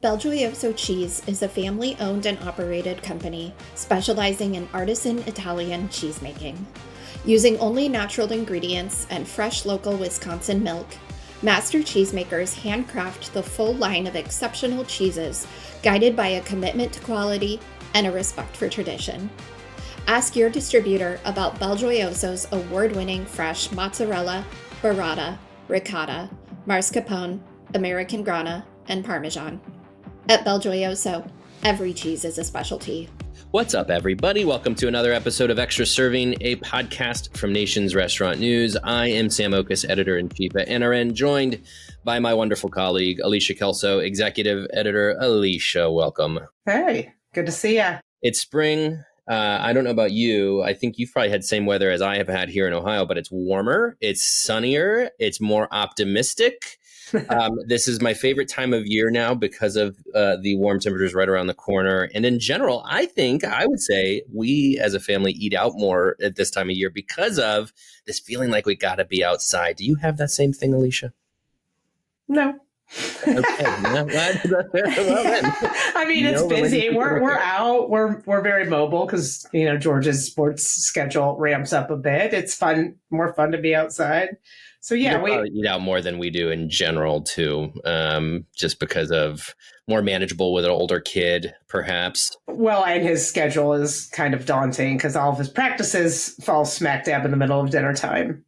Belgioioso Cheese is a family-owned and operated company specializing in artisan Italian cheesemaking. Using only natural ingredients and fresh local Wisconsin milk, master cheesemakers handcraft the full line of exceptional cheeses, guided by a commitment to quality and a respect for tradition. Ask your distributor about Belgioioso's award-winning fresh mozzarella, burrata, ricotta, mascarpone, American Grana, and Parmesan. At Belgioioso, every cheese is a specialty. What's up, everybody? Welcome to another episode of Extra Serving, a podcast from Nation's Restaurant News. I am Sam Oches, editor-in-chief at NRN, joined by my wonderful colleague, Alicia Kelso, executive editor. Alicia, welcome. Hey, good to see you. It's spring. I don't know about you. I think you've probably had the same weather as I have had here in Ohio, but it's warmer, it's sunnier, it's more optimistic. This is my favorite time of year now because of the warm temperatures right around the corner. And in general, I would say we as a family eat out more at this time of year because of this feeling like we got to be outside. Do you have that same thing, Alicia? No. Okay. I mean, it's busy. We're out. We're very mobile because, Georgia's sports schedule ramps up a bit. It's more fun to be outside. So yeah, we eat out more than we do in general too, just because of more manageable with an older kid, perhaps. Well, and his schedule is kind of daunting because all of his practices fall smack dab in the middle of dinner time.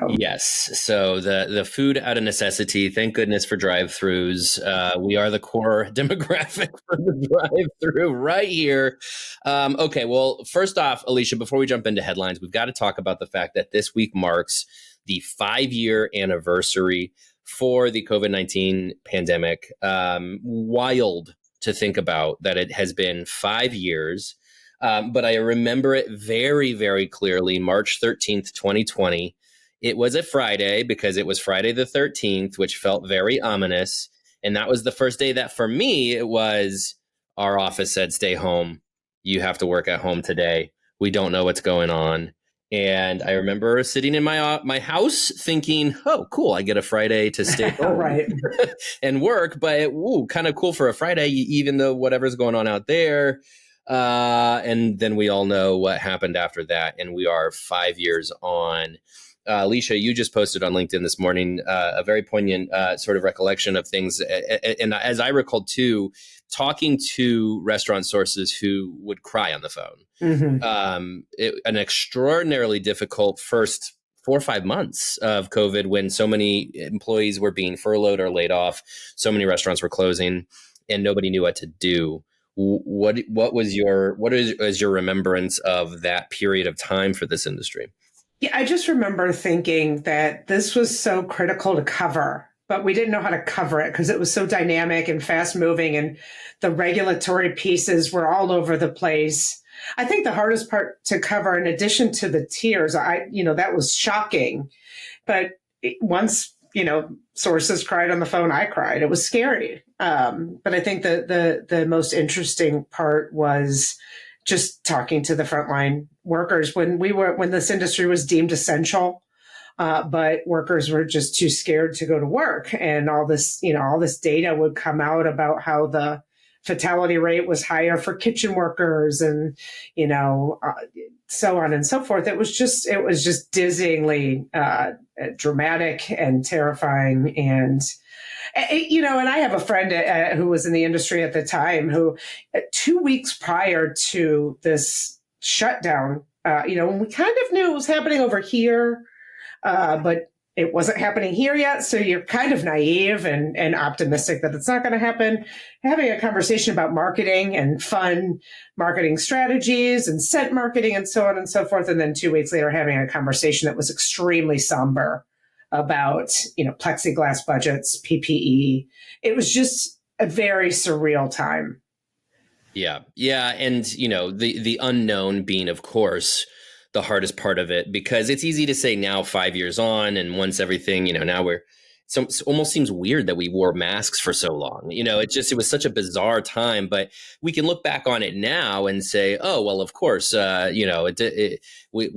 Yes. So the food out of necessity. Thank goodness for drive-thrus. We are the core demographic for the drive-thru right here. Okay. Well, first off, Alicia, before we jump into headlines, we've got to talk about the fact that this week marks the 5-year anniversary for the COVID-19 pandemic. Wild to think about that it has been 5 years. But I remember it very, very clearly, March 13th, 2020. It was a Friday because it was Friday the 13th, which felt very ominous. And that was the first day that for me, it was our office said, stay home. You have to work at home today. We don't know what's going on. And I remember sitting in my house thinking, oh, cool, I get a Friday to stay home right. and work. But kind of cool for a Friday, even though whatever's going on out there. And then we all know what happened after that. And we are 5 years on. Alicia, you just posted on LinkedIn this morning a very poignant sort of recollection of things. And as I recall, too, talking to restaurant sources who would cry on the phone. Mm-hmm. An extraordinarily difficult first 4 or 5 months of COVID when so many employees were being furloughed or laid off. So many restaurants were closing and nobody knew what to do. What is your remembrance of that period of time for this industry? Yeah, I just remember thinking that this was so critical to cover, but we didn't know how to cover it because it was so dynamic and fast moving and the regulatory pieces were all over the place. I think the hardest part to cover, in addition to the tears, that was shocking. But once, sources cried on the phone, I cried. It was scary. But I think the most interesting part was just talking to the frontline workers when this industry was deemed essential, but workers were just too scared to go to work. And all this data would come out about how the fatality rate was higher for kitchen workers and, so on and so forth. It was just dizzyingly dramatic and terrifying. And I have a friend who was in the industry at the time who 2 weeks prior to this shutdown, when we kind of knew it was happening over here, but it wasn't happening here yet. So you're kind of naive and optimistic that it's not going to happen. Having a conversation about marketing and fun marketing strategies and scent marketing and so on and so forth. And then 2 weeks later, having a conversation that was extremely somber about, plexiglass budgets, PPE. It was just a very surreal time. Yeah. Yeah. And, the unknown being, of course, the hardest part of it, because it's easy to say now 5 years on and once everything, now it almost seems weird that we wore masks for so long. It was such a bizarre time, but we can look back on it now and say, oh, well, of course, we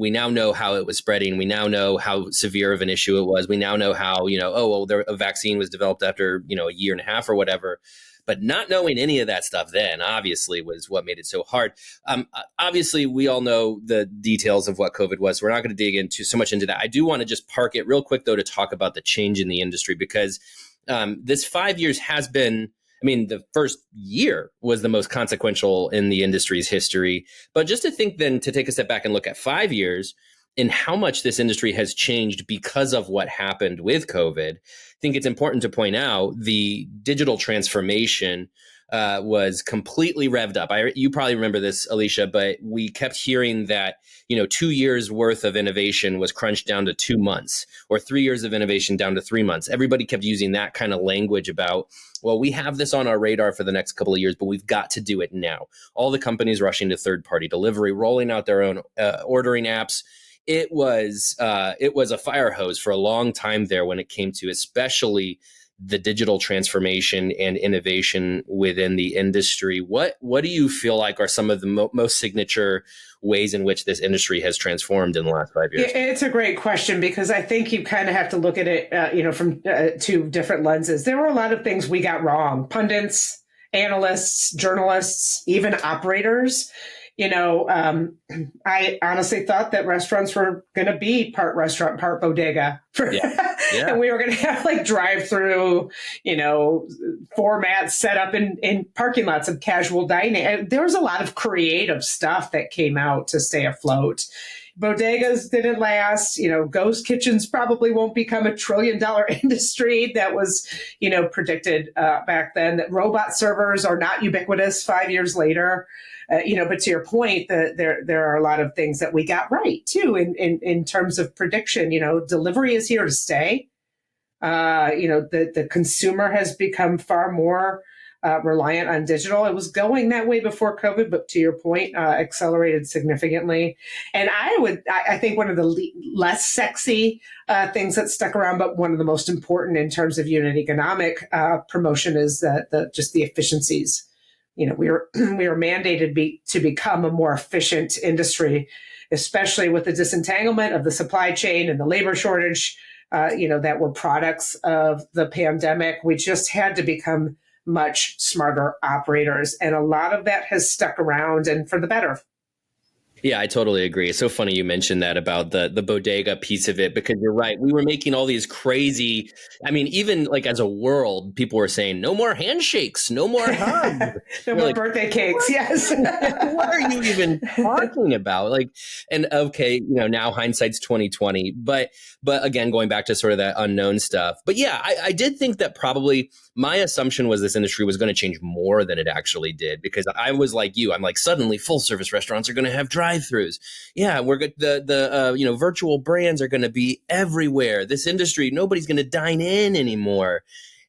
now know how it was spreading. We now know how severe of an issue it was. We now know how, a vaccine was developed after, a year and a half or whatever. But not knowing any of that stuff then obviously was what made it so hard. Obviously, we all know the details of what COVID was. We're not going to dig into so much into that. I do want to just park it real quick, though, to talk about the change in the industry, because this 5 years has been, I mean, the first year was the most consequential in the industry's history. But just to think then, to take a step back and look at 5 years and how much this industry has changed because of what happened with COVID, I think it's important to point out the digital transformation was completely revved up. You probably remember this, Alicia, but we kept hearing that, 2 years worth of innovation was crunched down to 2 months, or 3 years of innovation down to 3 months. Everybody kept using that kind of language about, well, we have this on our radar for the next couple of years, but we've got to do it now. All the companies rushing to third-party delivery, rolling out their own ordering apps. It was a fire hose for a long time there when it came to especially the digital transformation and innovation within the industry. What do you feel like are some of the most signature ways in which this industry has transformed in the last 5 years? It's a great question, because I think you kind of have to look at it, from two different lenses. There were a lot of things we got wrong. Pundits, analysts, journalists, even operators. I honestly thought that restaurants were going to be part restaurant, part bodega. Yeah. And we were going to have like drive-through, formats set up in parking lots of casual dining. And there was a lot of creative stuff that came out to stay afloat. Bodegas didn't last. Ghost kitchens probably won't become $1 trillion industry. That was, predicted back then. That robot servers are not ubiquitous 5 years later. But to your point, there are a lot of things that we got right too in terms of prediction. Delivery is here to stay. The consumer has become far more reliant on digital. It was going that way before COVID, but to your point, accelerated significantly. And I think one of the less sexy things that stuck around, but one of the most important in terms of unit economic promotion is just the efficiencies. We were mandated to become a more efficient industry, especially with the disentanglement of the supply chain and the labor shortage, that were products of the pandemic. We just had to become much smarter operators. And a lot of that has stuck around, and for the better. Yeah, I totally agree. It's so funny you mentioned that about the bodega piece of it, because you're right. We were making all these crazy, even like as a world, people were saying, no more handshakes, no more hugs. No more birthday cakes. Yes. What are you even talking about? And okay, now hindsight's 2020, but again, going back to sort of that unknown stuff. But yeah, I did think that probably my assumption was this industry was going to change more than it actually did, because I was like you. I'm like, suddenly full service restaurants are going to have drive-throughs. Yeah, we're good. The virtual brands are going to be everywhere. This industry, nobody's going to dine in anymore.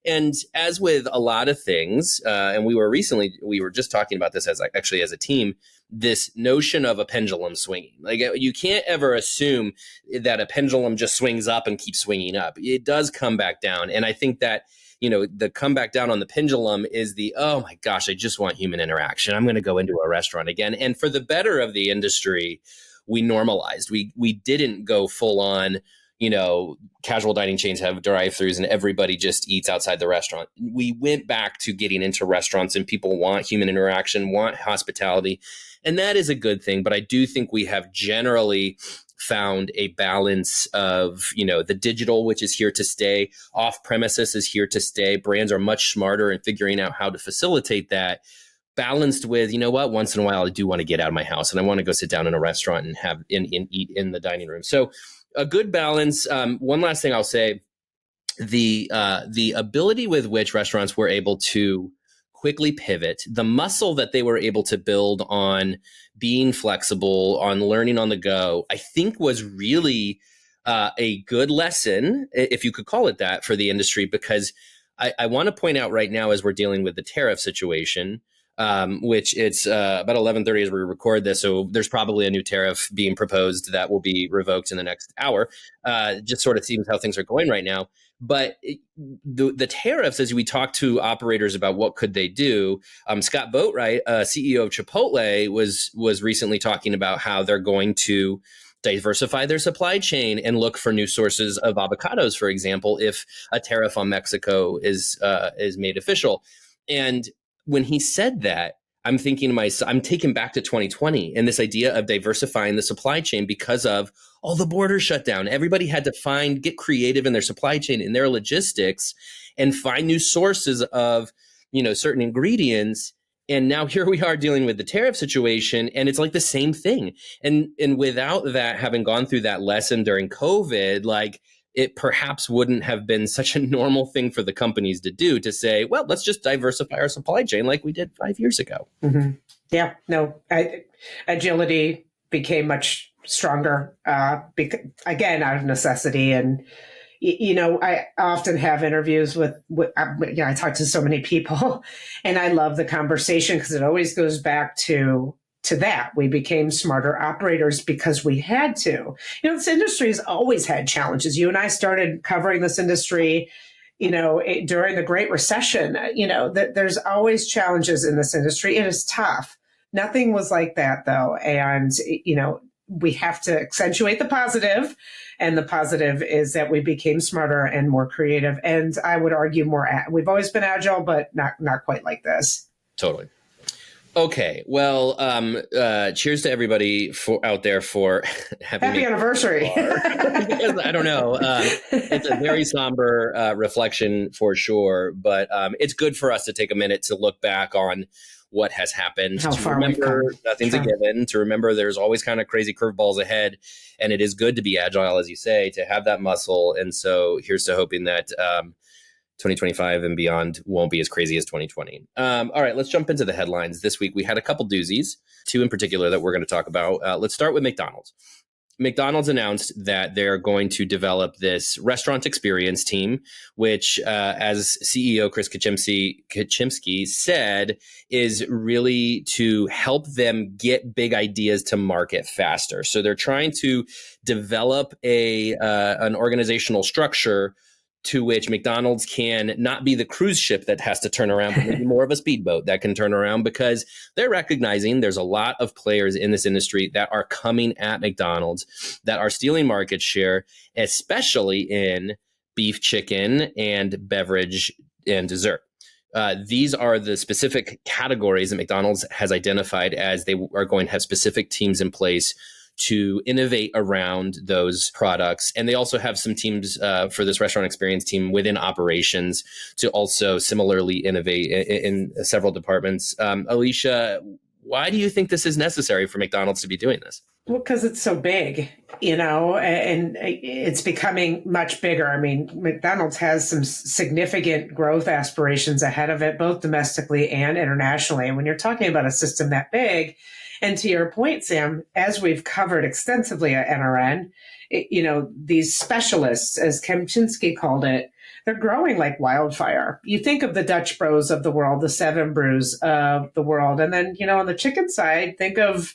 And as with a lot of things, and we were just talking about this as a team, this notion of a pendulum swinging. Like, you can't ever assume that a pendulum just swings up and keeps swinging up. It does come back down. And I think that, the come back down on the pendulum is oh my gosh, I just want human interaction. I'm going to go into a restaurant again. And for the better of the industry, we normalized. We didn't go full on, casual dining chains have drive-throughs and everybody just eats outside the restaurant. We went back to getting into restaurants, and people want human interaction, want hospitality. And that is a good thing. But I do think we have generally found a balance of, the digital, which is here to stay. Off premises is here to stay. Brands are much smarter in figuring out how to facilitate that, balanced with, once in a while I do want to get out of my house and I want to go sit down in a restaurant and have and eat in the dining room. So a good balance. One last thing I'll say, the ability with which restaurants were able to quickly pivot, the muscle that they were able to build on being flexible, on learning on the go, I think was really a good lesson, if you could call it that, for the industry, because I want to point out right now, as we're dealing with the tariff situation, which it's about 11:30 as we record this. So there's probably a new tariff being proposed that will be revoked in the next hour. Just sort of seems how things are going right now. But the tariffs, as we talk to operators about what could they do, Scott Boatwright, CEO of Chipotle, was recently talking about how they're going to diversify their supply chain and look for new sources of avocados, for example, if a tariff on Mexico is made official. And when he said that, I'm thinking to myself, I'm taken back to 2020 and this idea of diversifying the supply chain because of all the borders shut down. Everybody had to get creative in their supply chain, in their logistics, and find new sources of, certain ingredients. And now here we are dealing with the tariff situation, and it's like the same thing. And without that, having gone through that lesson during COVID, like, it perhaps wouldn't have been such a normal thing for the companies to do, to say, well, let's just diversify our supply chain like we did 5 years ago. Mm-hmm. Yeah, no, agility became much stronger, again, out of necessity. And, I often have interviews with I talk to so many people, and I love the conversation because it always goes back to that. We became smarter operators because we had to. This industry has always had challenges. You and I started covering this industry, during the Great Recession. There's always challenges in this industry. It is tough. Nothing was like that, though. And, we have to accentuate the positive. And the positive is that we became smarter and more creative. And I would argue we've always been agile, but not quite like this. Totally. Okay, well, cheers to everybody out there for happy anniversary. I don't know. It's a very somber reflection for sure, but it's good for us to take a minute to look back on what has happened, how to far remember nothing's a given, to remember there's always kind of crazy curveballs ahead, and it is good to be agile, as you say, to have that muscle. And so here's to hoping that 2025 and beyond won't be as crazy as 2020. All right, let's jump into the headlines. This week, we had a couple doozies, two in particular that we're going to talk about. Let's start with McDonald's. McDonald's announced that they're going to develop this restaurant experience team, which, as CEO Chris Kachemsky said, is really to help them get big ideas to market faster. So they're trying to develop an organizational structure to which McDonald's can not be the cruise ship that has to turn around, but maybe more of a speedboat that can turn around, because they're recognizing there's a lot of players in this industry that are coming at McDonald's, that are stealing market share, especially in beef, chicken, and beverage and dessert. These are the specific categories that McDonald's has identified as they are going to have specific teams in place to innovate around those products. And they also have some teams for this restaurant experience team within operations to also similarly innovate in several departments. Alicia, why do you think this is necessary for McDonald's to be doing this? Well, because it's so big, and it's becoming much bigger. I mean, McDonald's has some significant growth aspirations ahead of it, both domestically and internationally. And when you're talking about a system that big, and to your point, Sam, as we've covered extensively at NRN, these specialists, as Kempczinski called it, they're growing like wildfire. You think of the Dutch Bros of the world, the Seven Brews of the world. And then, on the chicken side, think of,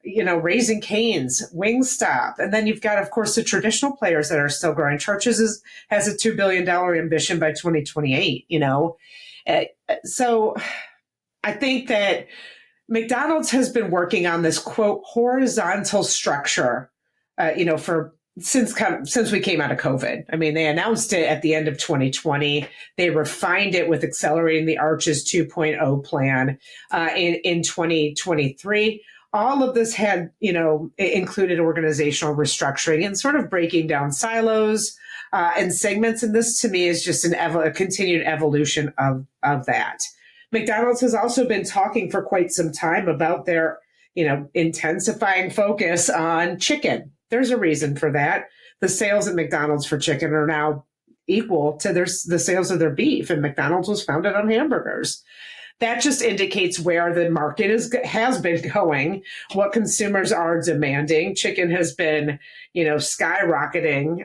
Raising Cane's, Wingstop. And then you've got, of course, the traditional players that are still growing. Church's has a $2 billion ambition by 2028, So I think that McDonald's has been working on this, quote, horizontal structure, since we came out of COVID. I mean, they announced it at the end of 2020. They refined it with accelerating the Arches 2.0 plan in 2023. All of this had, included organizational restructuring and sort of breaking down silos and segments. And this, to me, is just a continued evolution of that. McDonald's has also been talking for quite some time about their, intensifying focus on chicken. There's a reason for that. The sales at McDonald's for chicken are now equal to the sales of their beef, and McDonald's was founded on hamburgers. That just indicates where the market has been going, what consumers are demanding. Chicken has been, skyrocketing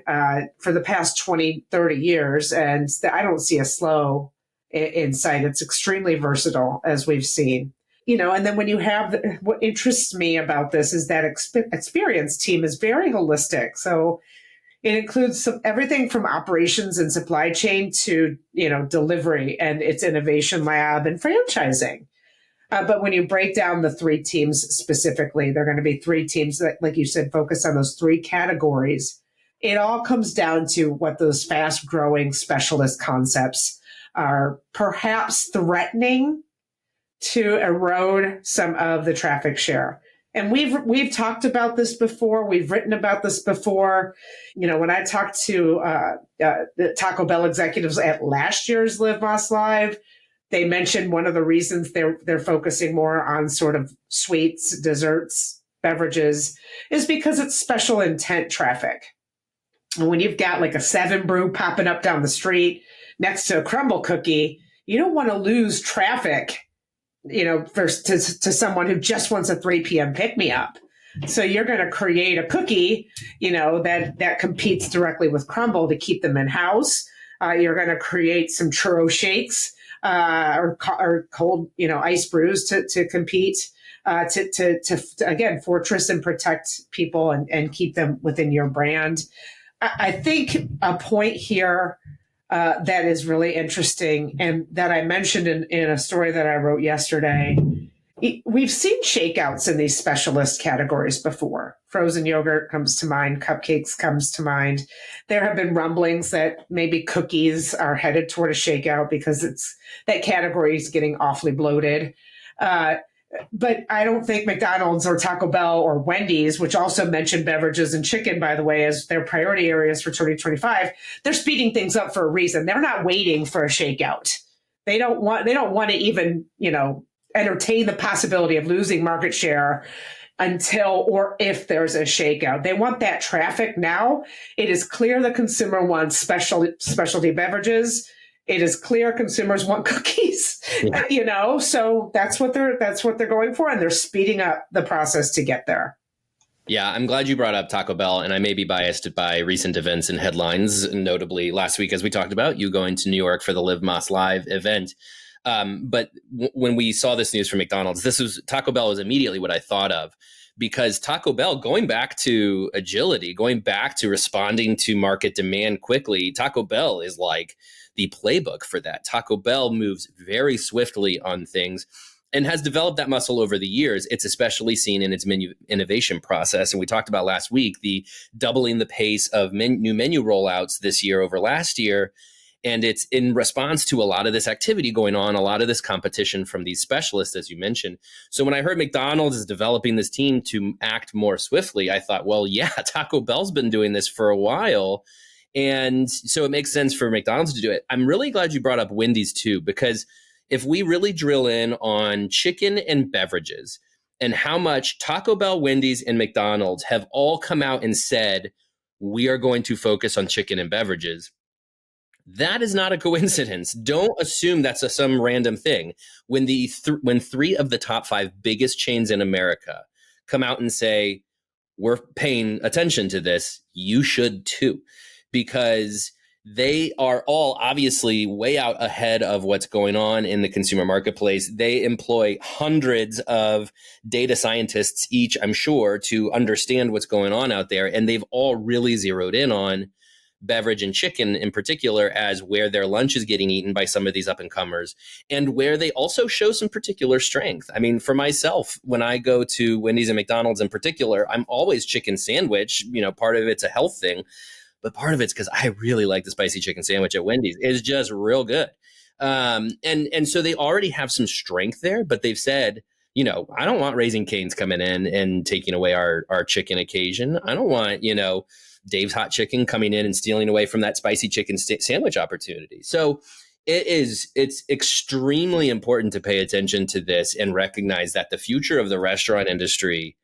for the past 20, 30 years, and I don't see a slow in sight. It's extremely versatile, as we've seen. And then when you have, what interests me about this is that experience team is very holistic. So it includes everything from operations and supply chain to, delivery and its innovation lab and franchising. But when you break down the three teams specifically, they're going to be three teams that, like you said, focus on those three categories. It all comes down to what those fast growing specialist concepts are perhaps threatening to erode some of the traffic share. And we've talked about this before. We've written about this before. When I talked to the Taco Bell executives at last year's Live Más Live, they mentioned one of the reasons they're focusing more on sort of sweets, desserts, beverages is because it's special intent traffic. And when you've got like a 7 Brew popping up down the street next to a crumble cookie, you don't want to lose traffic, to someone who just wants a 3 p.m. pick-me-up. So you're going to create a cookie, that competes directly with crumble to keep them in-house. You're going to create some churro shakes or cold, ice brews to compete, to again, fortress and protect people and keep them within your brand. I think a point here that is really interesting and that I mentioned in a story that I wrote yesterday. We've seen shakeouts in these specialist categories before. Frozen yogurt comes to mind. Cupcakes comes to mind. There have been rumblings that maybe cookies are headed toward a shakeout because that category is getting awfully bloated. But I don't think McDonald's or Taco Bell or Wendy's, which also mentioned beverages and chicken, by the way, as their priority areas for 2025, they're speeding things up for a reason. They're not waiting for a shakeout. They don't want to even, entertain the possibility of losing market share until or if there's a shakeout. They want that traffic now. It is clear the consumer wants specialty beverages. It is clear consumers want cookies, so that's what they're going for. And they're speeding up the process to get there. Yeah, I'm glad you brought up Taco Bell, and I may be biased by recent events and headlines, notably last week, as we talked about, you going to New York for the Live Más Live event. But when we saw this news from McDonald's, Taco Bell was immediately what I thought of, because Taco Bell, going back to agility, going back to responding to market demand quickly, Taco Bell is like the playbook for that. Taco Bell moves very swiftly on things and has developed that muscle over the years. It's especially seen in its menu innovation process. And we talked about last week, the doubling the pace of new menu rollouts this year over last year. And it's in response to a lot of this activity going on, a lot of this competition from these specialists, as you mentioned. So when I heard McDonald's is developing this team to act more swiftly, I thought, well, yeah, Taco Bell's been doing this for a while. And so it makes sense for McDonald's to do it. I'm really glad you brought up Wendy's too, because if we really drill in on chicken and beverages and how much Taco Bell, Wendy's, and McDonald's have all come out and said, we are going to focus on chicken and beverages, that is not a coincidence. Don't assume that's some random thing. When when 3 of the top 5 biggest chains in America come out and say, we're paying attention to this, you should too, because they are all obviously way out ahead of what's going on in the consumer marketplace. They employ hundreds of data scientists each, I'm sure, to understand what's going on out there. And they've all really zeroed in on beverage and chicken in particular as where their lunch is getting eaten by some of these up-and-comers, and where they also show some particular strength. I mean, for myself, when I go to Wendy's and McDonald's in particular, I'm always chicken sandwich. Part of it's a health thing, but part of it's because I really like the spicy chicken sandwich at Wendy's. It's just real good. And so they already have some strength there, but they've said, I don't want Raising Cane's coming in and taking away our chicken occasion. I don't want, Dave's Hot Chicken coming in and stealing away from that spicy chicken sandwich opportunity. So it's extremely important to pay attention to this and recognize that the future of the restaurant industry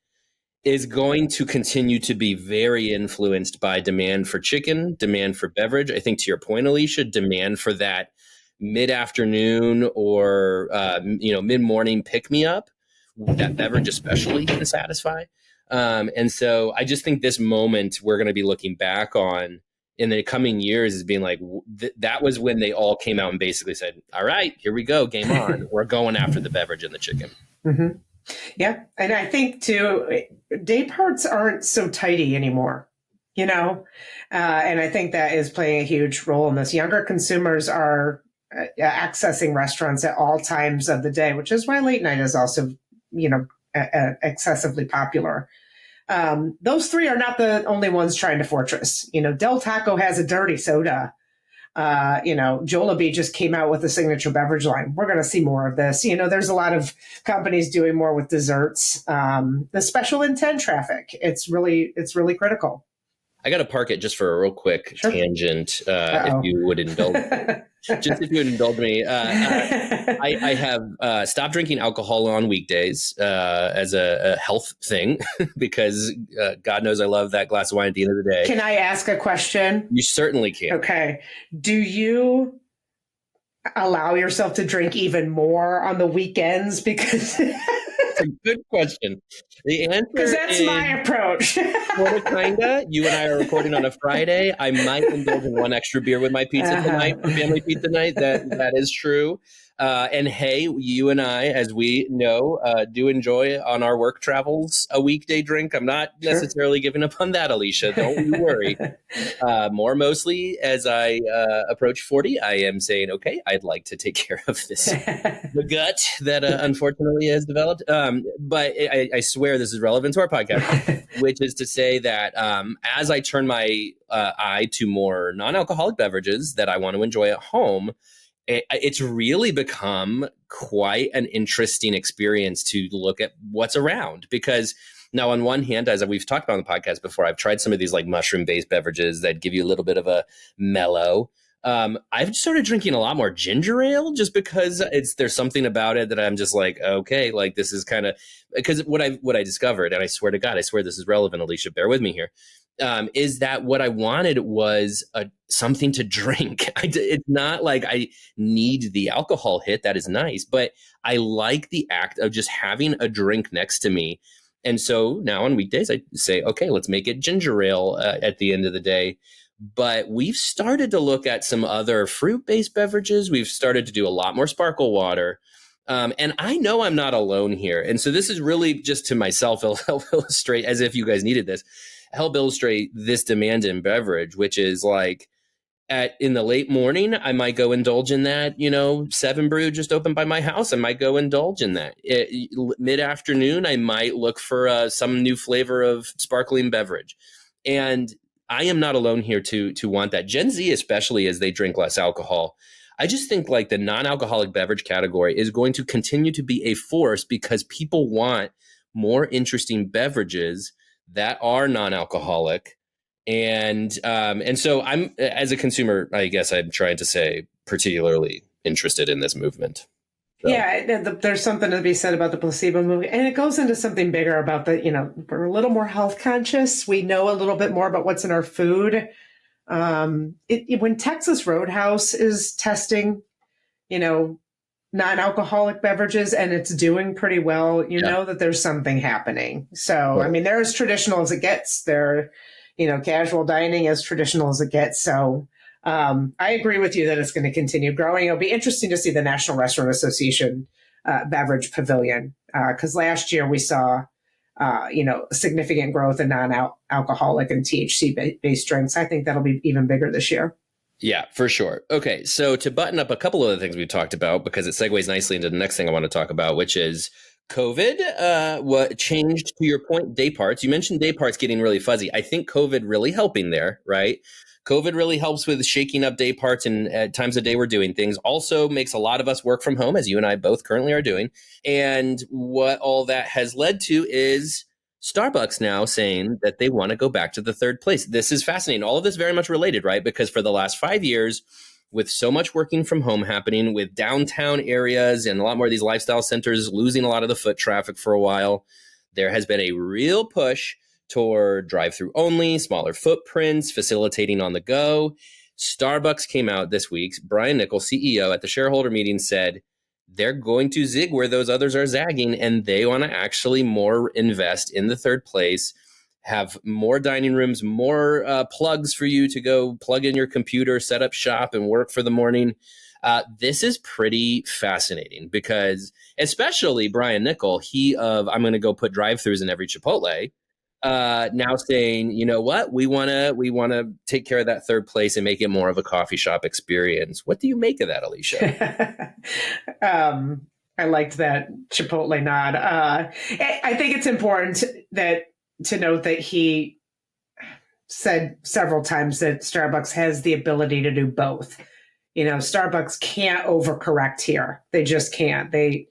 is going to continue to be very influenced by demand for chicken, demand for beverage. I think to your point, Alicia, demand for that mid-afternoon or mid-morning pick-me-up, that beverage especially can satisfy. And so I just think this moment we're going to be looking back on in the coming years as being like, that was when they all came out and basically said, all right, here we go, game on. We're going after the beverage and the chicken. Mm-hmm. Yeah. And I think too, day parts aren't so tidy anymore, and I think that is playing a huge role in this. Younger consumers are accessing restaurants at all times of the day, which is why late night is also, excessively popular. Those 3 are not the only ones trying to fortress. Del Taco has a dirty soda. Jollibee just came out with a signature beverage line. We're going to see more of this. There's a lot of companies doing more with desserts. The special intent traffic, it's really critical. I got to park it just for a real quick tangent, if you would indulge. Just if you would indulge me, I have stopped drinking alcohol on weekdays as a health thing because God knows I love that glass of wine at the end of the day. Can I ask a question? You certainly can. Okay. Do you allow yourself to drink even more on the weekends? Because it's a good question. The answer because that's my approach. Sorta, kinda. You and I are recording on a Friday. I might indulge in one extra beer with my pizza tonight for family pizza night. That is true. And hey, you and I, as we know, do enjoy on our work travels a weekday drink. I'm not necessarily giving up on that, Alicia. Don't you worry. Mostly as I approach 40, I am saying, okay, I'd like to take care of the gut that unfortunately has developed. But I swear this is relevant to our podcast, which is to say that as I turn my eye to more non-alcoholic beverages that I want to enjoy at home, it's really become quite an interesting experience to look at what's around. Because now, on one hand, as we've talked about on the podcast before, I've tried some of these like mushroom-based beverages that give you a little bit of a mellow. I've started drinking a lot more ginger ale just because there's something about it that I'm just like, okay, like this is kind of because what I discovered, and I swear to God, I swear this is relevant, Alicia, bear with me here. Is that what I wanted was something to drink. It's not like I need the alcohol hit. That is nice. But I like the act of just having a drink next to me. And so now on weekdays, I say, okay, let's make it ginger ale at the end of the day. But we've started to look at some other fruit-based beverages. We've started to do a lot more sparkle water. And I know I'm not alone here. And so this is really just to myself, help illustrate, as if you guys needed this, help illustrate this demand in beverage, which is like in the late morning, I might go indulge in that, 7 Brew just opened by my house. I might go indulge in that. Mid-afternoon, I might look for some new flavor of sparkling beverage. And I am not alone here to want that. Gen Z, especially as they drink less alcohol, I just think like the non-alcoholic beverage category is going to continue to be a force because people want more interesting beverages that are non-alcoholic. And so I'm, as a consumer, I guess I'm trying to say particularly interested in this movement. So. Yeah, there's something to be said about the placebo movement. And it goes into something bigger about we're a little more health conscious. We know a little bit more about what's in our food. When Texas Roadhouse is testing, non-alcoholic beverages and it's doing pretty well, you know that there's something happening. So, I mean, they're as traditional as it gets. They're, casual dining as traditional as it gets. So I agree with you that it's going to continue growing. It'll be interesting to see the National Restaurant Association beverage pavilion because last year we saw, significant growth in non-alcoholic and THC-based drinks. I think that'll be even bigger this year. Yeah, for sure. Okay, so to button up a couple of the things we talked about, because it segues nicely into the next thing I want to talk about, which is COVID. What changed, to your point, day parts. You mentioned day parts getting really fuzzy. I think COVID really helping there, right? COVID really helps with shaking up day parts and at times of day we're doing things. Also makes a lot of us work from home, as you and I both currently are doing. And what all that has led to is Starbucks now saying that they want to go back to the third place. This is fascinating. All of this very much related, right? Because for the last 5 years, with so much working from home happening, with downtown areas and a lot more of these lifestyle centers losing a lot of the foot traffic for a while, there has been a real push toward drive-through only, smaller footprints, facilitating on the go. Starbucks came out this week. Brian Nichols, CEO, at the shareholder meeting said they're going to zig where those others are zagging, and they want to actually more invest in the third place, have more dining rooms, more plugs for you to go plug in your computer, set up shop, and work for the morning. This is pretty fascinating because especially Brian Nichols, I'm going to go put drive-thrus in every Chipotle, now saying, you know what, we want to take care of that third place and make it more of a coffee shop experience. What do you make of that, Alicia? I liked that Chipotle nod. I think it's important to note that he said several times that Starbucks has the ability to do both. Starbucks can't overcorrect here. They just can't. They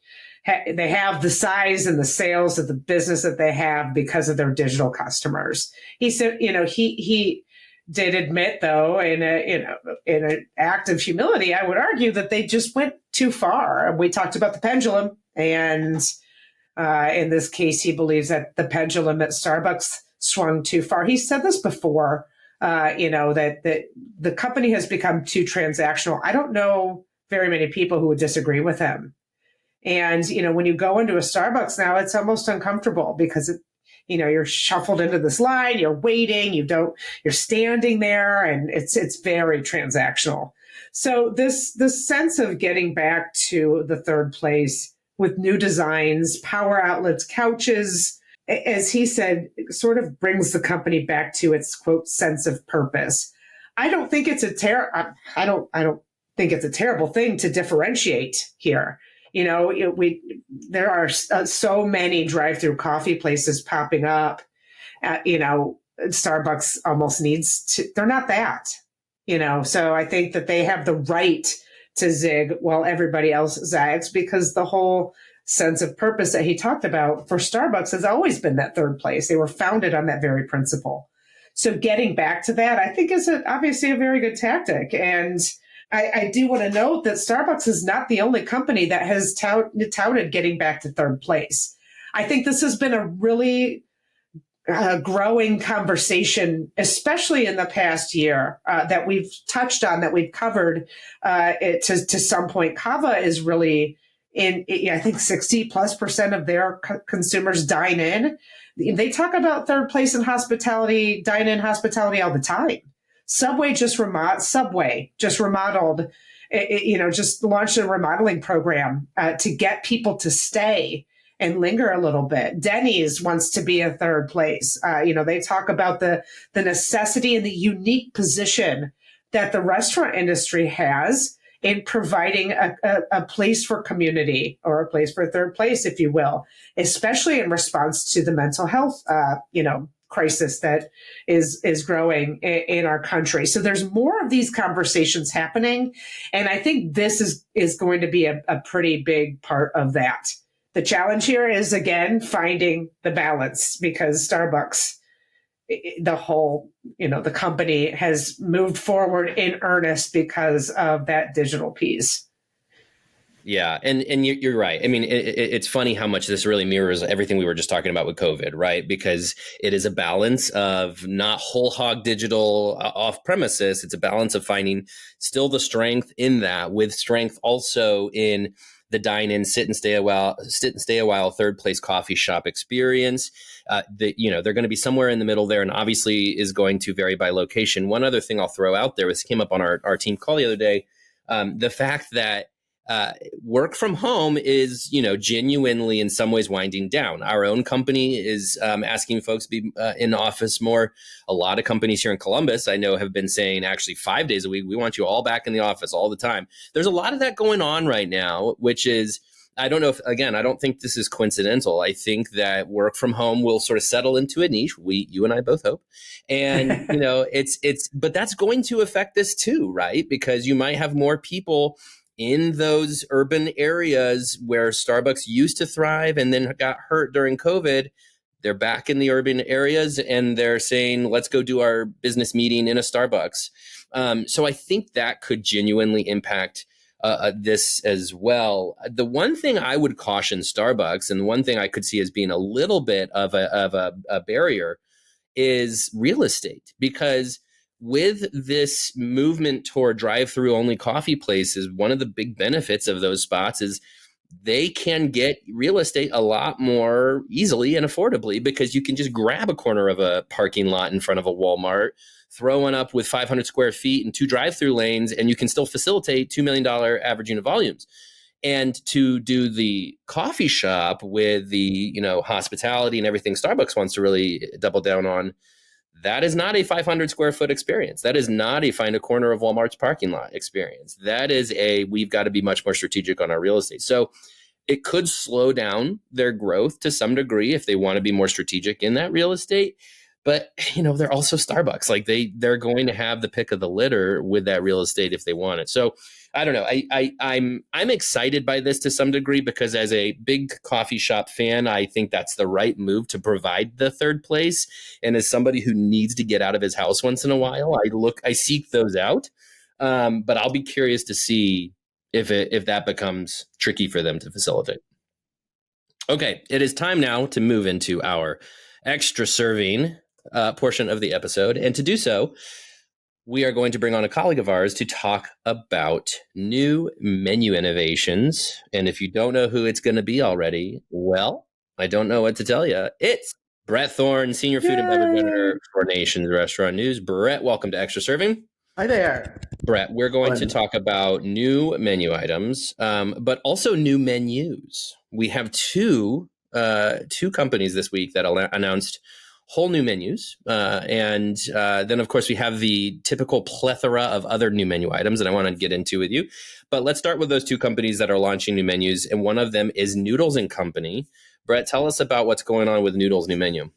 have the size and the sales of the business that they have because of their digital customers. He said, he did admit, though, in an act of humility, I would argue that they just went too far. We talked about the pendulum, and in this case, he believes that the pendulum at Starbucks swung too far. He said this before, that the company has become too transactional. I don't know very many people who would disagree with him. And, when you go into a Starbucks now, it's almost uncomfortable because, you're shuffled into this line, you're waiting, you're standing there, and it's very transactional. So this sense of getting back to the third place with new designs, power outlets, couches, as he said, sort of brings the company back to its, quote, sense of purpose. I don't think it's I don't think it's a terrible thing to differentiate here. There are so many drive-through coffee places popping up. Starbucks almost needs to. They're not that. So I think that they have the right to zig while everybody else zags, because the whole sense of purpose that he talked about for Starbucks has always been that third place. They were founded on that very principle. So getting back to that, I think, is obviously a very good tactic. And I do want to note that Starbucks is not the only company that has touted getting back to third place. I think this has been a really growing conversation, especially in the past year, that we've touched on, that we've covered to some point. Kava is really I think 60+% of their consumers dine in. They talk about third place in hospitality, dine-in hospitality all the time. Subway just remodeled, just launched a remodeling program to get people to stay and linger a little bit. Denny's wants to be a third place. They talk about the necessity and the unique position that the restaurant industry has in providing a place for community, or a place for third place, if you will, especially in response to the mental health, crisis that is growing in our country. So there's more of these conversations happening. And I think this is going to be a pretty big part of that. The challenge here is, again, finding the balance, because Starbucks, the company has moved forward in earnest because of that digital piece. Yeah. And you're right. I mean, it's funny how much this really mirrors everything we were just talking about with COVID, right? Because it is a balance of not whole hog digital off premises. It's a balance of finding still the strength in that, with strength also in the dine-in, sit and stay a while, third place coffee shop experience. They're going to be somewhere in the middle there, and obviously is going to vary by location. One other thing I'll throw out there, this came up on our team call the other day, the fact that work from home is, genuinely in some ways winding down. Our own company is asking folks to be in the office more. A lot of companies here in Columbus, I know, have been saying actually 5 days a week, we want you all back in the office all the time. There's a lot of that going on right now, which is, I don't think this is coincidental. I think that work from home will sort of settle into a niche. You and I both hope. And, but that's going to affect this too, right? Because you might have more people in those urban areas where Starbucks used to thrive and then got hurt during COVID. They're back in the urban areas and they're saying, let's go do our business meeting in a Starbucks. So I think that could genuinely impact this as well. The one thing I would caution Starbucks, and the one thing I could see as being a little bit of a barrier, is real estate, because with this movement toward drive-through only coffee places, one of the big benefits of those spots is they can get real estate a lot more easily and affordably, because you can just grab a corner of a parking lot in front of a Walmart, throw one up with 500 square feet and 2 drive-through lanes, and you can still facilitate $2 million average unit volumes. And to do the coffee shop with the, hospitality and everything Starbucks wants to really double down on, that is not a 500 square foot experience. That is not a find a corner of Walmart's parking lot experience. That is we've got to be much more strategic on our real estate. So it could slow down their growth to some degree if they want to be more strategic in that real estate. But, they're also Starbucks. Like they're going to have the pick of the litter with that real estate if they want it. So I don't know. I'm excited by this to some degree because as a big coffee shop fan, I think that's the right move to provide the third place. And as somebody who needs to get out of his house once in a while, I seek those out. But I'll be curious to see if that becomes tricky for them to facilitate. Okay, it is time now to move into our extra serving portion of the episode. And to do so, we are going to bring on a colleague of ours to talk about new menu innovations. And if you don't know who it's going to be already, well, I don't know what to tell you. It's Bret Thorn, Senior Food and Beverage Editor for Nation's Restaurant News. Bret, welcome to Extra Serving. Hi there. Bret, we're going to talk about new menu items, but also new menus. We have two companies this week that announced whole new menus. And then, of course, we have the typical plethora of other new menu items that I want to get into with you. But let's start with those two companies that are launching new menus. And one of them is Noodles & Company. Bret, tell us about what's going on with Noodles' new menu.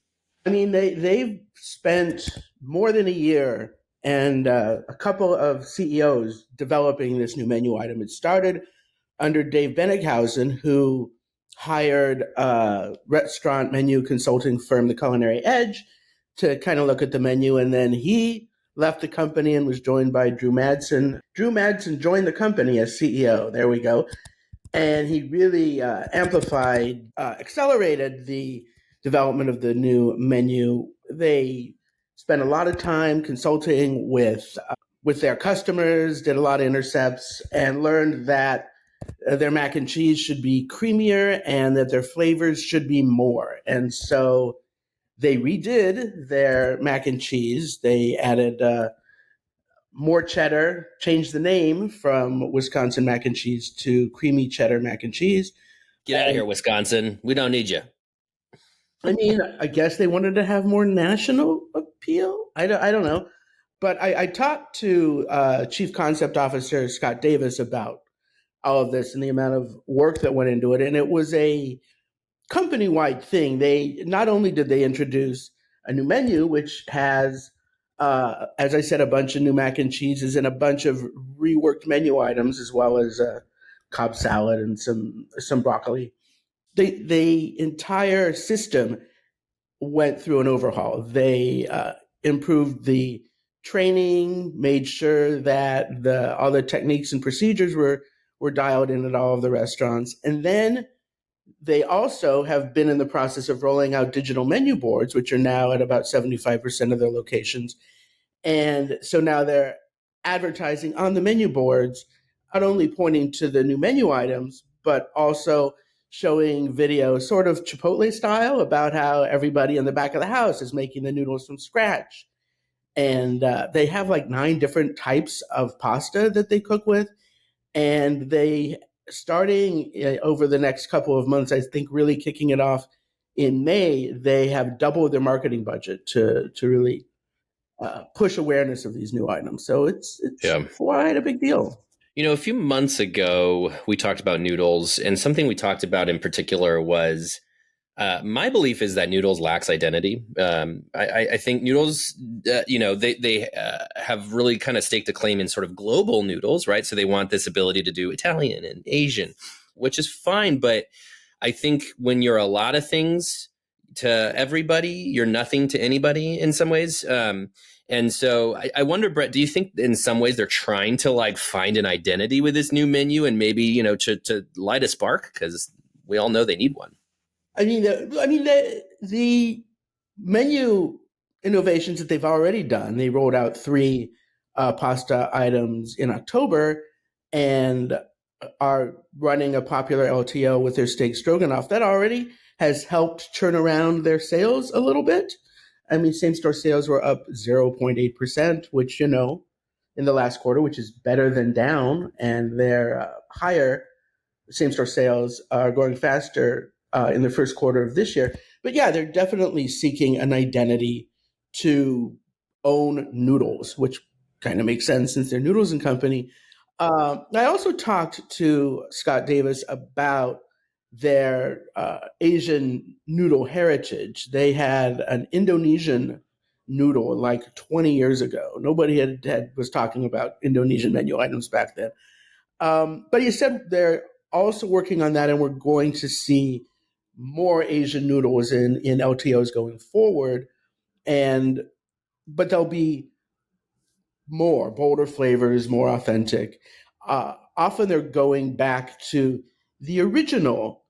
I mean, they've spent more than a year and a couple of CEOs developing this new menu item. It started under Dave Benighausen, who hired a restaurant menu consulting firm, The Culinary Edge, to kind of look at the menu. And then he left the company and was joined by Drew Madsen. Drew Madsen joined the company as CEO. There we go. And he really accelerated the development of the new menu. They spent a lot of time consulting with their customers, did a lot of intercepts, and learned that their mac and cheese should be creamier and that their flavors should be more. And so they redid their mac and cheese. They added more cheddar, changed the name from Wisconsin mac and cheese to creamy cheddar mac and cheese. Get out of here, Wisconsin. We don't need you. I mean, I guess they wanted to have more national appeal. I don't know. But I talked to Chief Concept Officer Scott Davis about all of this and the amount of work that went into it. And it was a company-wide thing. They not only did they introduce a new menu, which has, as I said, a bunch of new mac and cheeses and a bunch of reworked menu items, as well as Cobb salad and some broccoli. The entire system went through an overhaul. They improved the training, made sure that all the techniques and procedures were dialed in at all of the restaurants. And then they also have been in the process of rolling out digital menu boards, which are now at about 75% of their locations. And so now they're advertising on the menu boards, not only pointing to the new menu items, but also showing video sort of Chipotle style about how everybody in the back of the house is making the noodles from scratch. And they have like 9 different types of pasta that they cook with. And they, starting over the next couple of months, I think really kicking it off in May, they have doubled their marketing budget to really push awareness of these new items. So it's quite a big deal. A few months ago, we talked about Noodles, and something we talked about in particular was my belief is that Noodles lacks identity. I think Noodles, they have really kind of staked a claim in sort of global noodles, right? So they want this ability to do Italian and Asian, which is fine. But I think when you're a lot of things to everybody, you're nothing to anybody in some ways. And so I wonder, Bret, do you think in some ways they're trying to like find an identity with this new menu and maybe, to light a spark? Because we all know they need one. I mean, the menu innovations that they've already done, they rolled out 3 pasta items in October and are running a popular LTO with their steak stroganoff. That already has helped turn around their sales a little bit. I mean, same-store sales were up 0.8%, which, in the last quarter, which is better than down, and their higher same-store sales are growing faster in the first quarter of this year. But yeah, they're definitely seeking an identity to own Noodles, which kind of makes sense since they're Noodles & Company. I also talked to Scott Davis about their Asian noodle heritage. They had an Indonesian noodle like 20 years ago. Nobody was talking about Indonesian menu items back then. But he said they're also working on that, and we're going to see more Asian noodles in LTOs going forward. But there'll be more bolder flavors, more authentic. Often they're going back to the original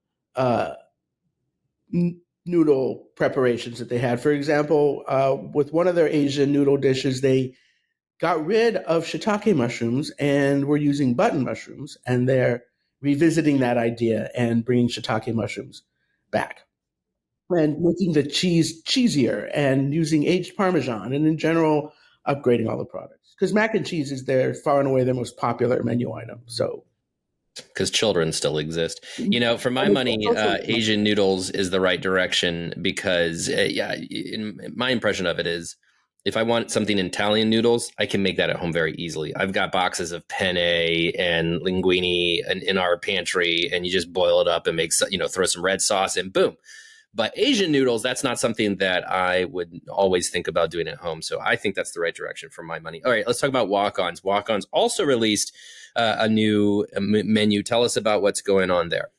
noodle preparations that they had. For example, with one of their Asian noodle dishes, they got rid of shiitake mushrooms and were using button mushrooms, and they're revisiting that idea and bringing shiitake mushrooms back and making the cheese cheesier and using aged Parmesan, and in general, upgrading all the products. Because mac and cheese is far and away their most popular menu item. So, because children still exist. For my money, Asian noodles is the right direction because, my impression of it is if I want something Italian noodles, I can make that at home very easily. I've got boxes of penne and linguine in our pantry, and you just boil it up and throw some red sauce and boom. But Asian noodles, that's not something that I would always think about doing at home. So I think that's the right direction for my money. All right, let's talk about Walk-Ons. Walk-Ons also released a new menu. Tell us about what's going on there.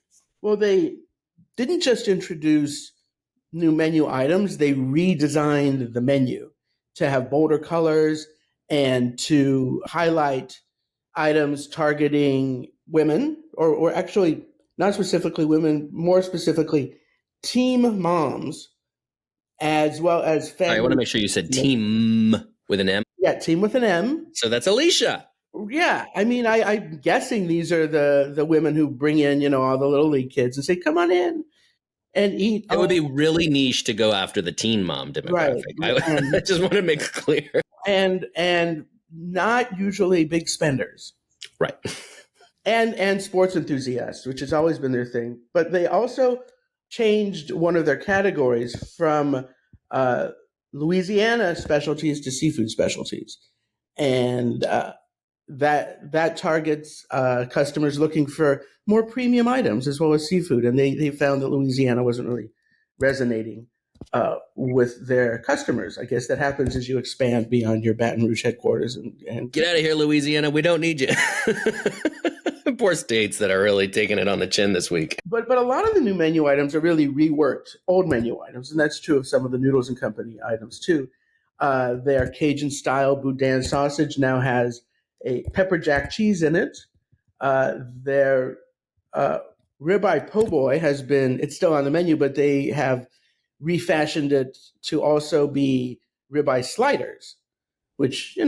Well, they didn't just introduce new menu items. They redesigned the menu to have bolder colors and to highlight items targeting women, or actually not specifically women, more specifically teen moms, as well as family. I want to make sure you said team with an M. Yeah, team with an M. So that's Alicia. Yeah, I mean, I'm guessing these are the women who bring in, all the little league kids and say, "Come on in and eat." It would be really niche to go after the teen mom demographic. Right. I just want to make it clear. And not usually big spenders. Right. And sports enthusiasts, which has always been their thing. But they also changed one of their categories from Louisiana specialties to seafood specialties. And that targets customers looking for more premium items as well as seafood. And they found that Louisiana wasn't really resonating with their customers. I guess that happens as you expand beyond your Baton Rouge headquarters. And get out of here, Louisiana. We don't need you. Poor states that are really taking it on the chin this week. But a lot of the new menu items are really reworked old menu items, and that's true of some of the Noodles and Company items too. Their Cajun-style boudin sausage now has a pepper jack cheese in it. Their ribeye po' boy it's still on the menu, but they have refashioned it to also be ribeye sliders, which,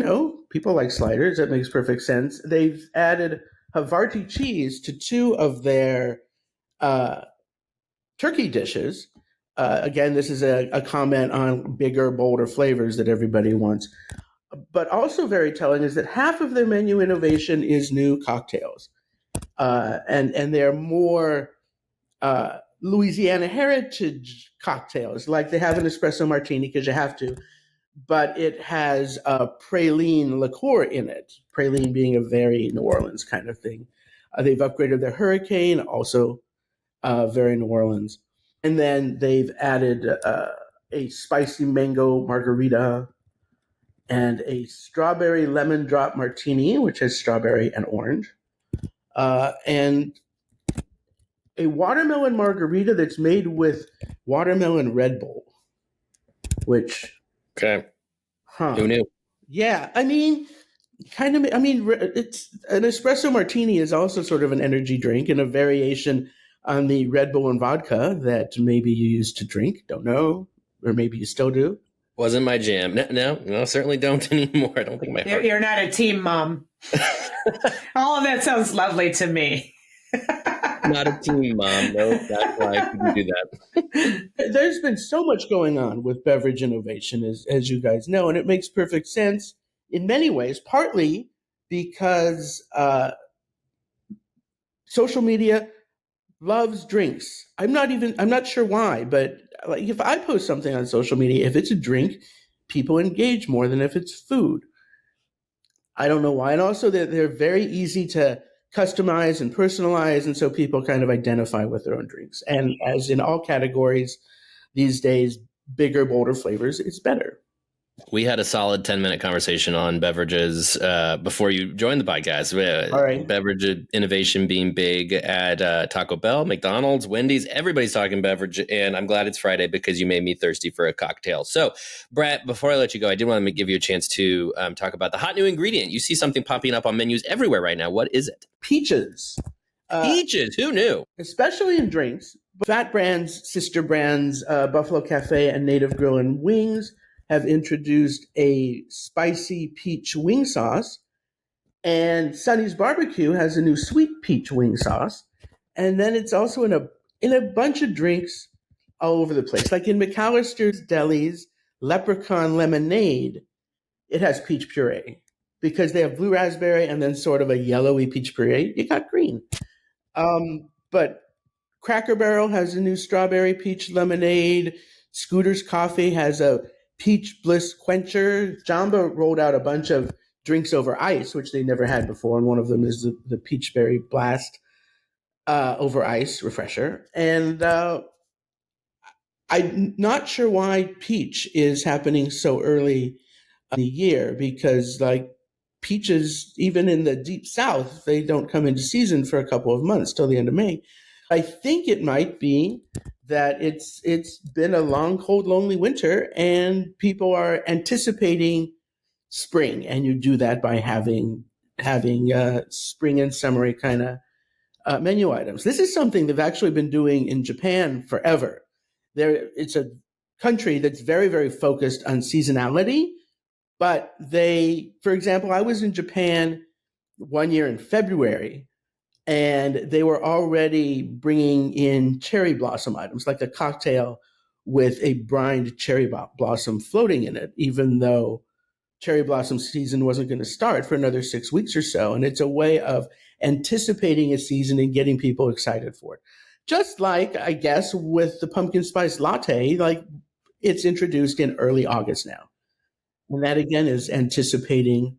people like sliders. That makes perfect sense. They've added Havarti cheese to two of their turkey dishes. Again, this is a comment on bigger, bolder flavors that everybody wants. But also very telling is that half of their menu innovation is new cocktails. And they're more Louisiana heritage cocktails, like they have an espresso martini because you have to, but it has a praline liqueur in it, praline being a very New Orleans kind of thing. They've upgraded their Hurricane, also very New Orleans. And then they've added a spicy mango margarita and a strawberry lemon drop martini, which has strawberry and orange, and a watermelon margarita that's made with watermelon Red Bull, which... Okay. Who knew? Yeah, it's an espresso martini is also sort of an energy drink and a variation on the Red Bull and vodka that maybe you used to drink. Don't know, or maybe you still do. Wasn't my jam. No, certainly don't anymore. I don't think my heart. You're not a team mom. All of that sounds lovely to me. Not a team mom. No, that's why I couldn't do that. There's been so much going on with beverage innovation, as you guys know, and it makes perfect sense in many ways, partly because social media loves drinks. I'm not sure why, but like if I post something on social media, if it's a drink, people engage more than if it's food. I don't know why. And also they're very easy to customize and personalize, and so people kind of identify with their own drinks. And as in all categories these days, bigger, bolder flavors is better. We had a solid 10-minute conversation on beverages before you joined the podcast. All right. Beverage innovation being big at Taco Bell, McDonald's, Wendy's. Everybody's talking beverage, and I'm glad it's Friday because you made me thirsty for a cocktail. So, Bret, before I let you go, I did want to give you a chance to talk about the hot new ingredient. You see something popping up on menus everywhere right now. What is it? Peaches. Peaches. Who knew? Especially in drinks. Fat Brands, sister brands, Buffalo Cafe and Native Grill and Wings have introduced a spicy peach wing sauce, and Sonny's Barbecue has a new sweet peach wing sauce, and then it's also in a bunch of drinks all over the place. Like in McAllister's Deli's Leprechaun Lemonade, it has peach puree because they have blue raspberry and then sort of a yellowy peach puree. You got green, but Cracker Barrel has a new strawberry peach lemonade. Scooter's Coffee has a peach bliss quencher. Jamba rolled out a bunch of drinks over ice, which they never had before, and one of them is the Peachberry Blast over ice refresher. And I'm not sure why peach is happening so early in the year, because like peaches, even in the deep south, they don't come into season for a couple of months till the end of May. I think it might be that it's been a long, cold, lonely winter, and people are anticipating spring, and you do that by having spring and summery kind of menu items. This is something they've actually been doing in Japan forever. It's a country that's very, very focused on seasonality, but for example, I was in Japan one year in February, and they were already bringing in cherry blossom items, like a cocktail with a brined cherry blossom floating in it, even though cherry blossom season wasn't going to start for another 6 weeks or so. And it's a way of anticipating a season and getting people excited for it. Just like, I guess, with the pumpkin spice latte, like it's introduced in early August now. And that, again, is anticipating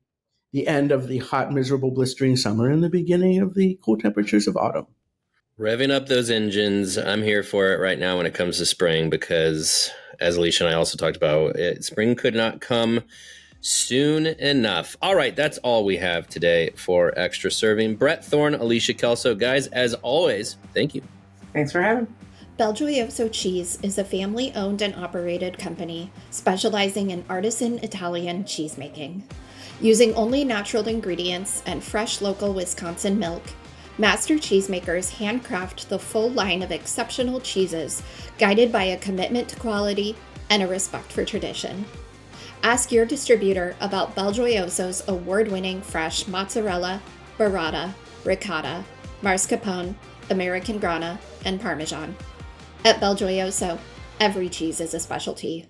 the end of the hot, miserable, blistering summer and the beginning of the cool temperatures of autumn. Revving up those engines. I'm here for it right now when it comes to spring, because as Alicia and I also talked about, spring could not come soon enough. All right, that's all we have today for Extra Serving. Bret Thorn, Alicia Kelso. Guys, as always, thank you. Thanks for having me. Belgioioso Cheese is a family-owned and operated company specializing in artisan Italian cheesemaking. Using only natural ingredients and fresh local Wisconsin milk, master cheesemakers handcraft the full line of exceptional cheeses, guided by a commitment to quality and a respect for tradition. Ask your distributor about Belgioioso's award-winning fresh mozzarella, burrata, ricotta, mascarpone, American Grana, and Parmesan. At Belgioioso, every cheese is a specialty.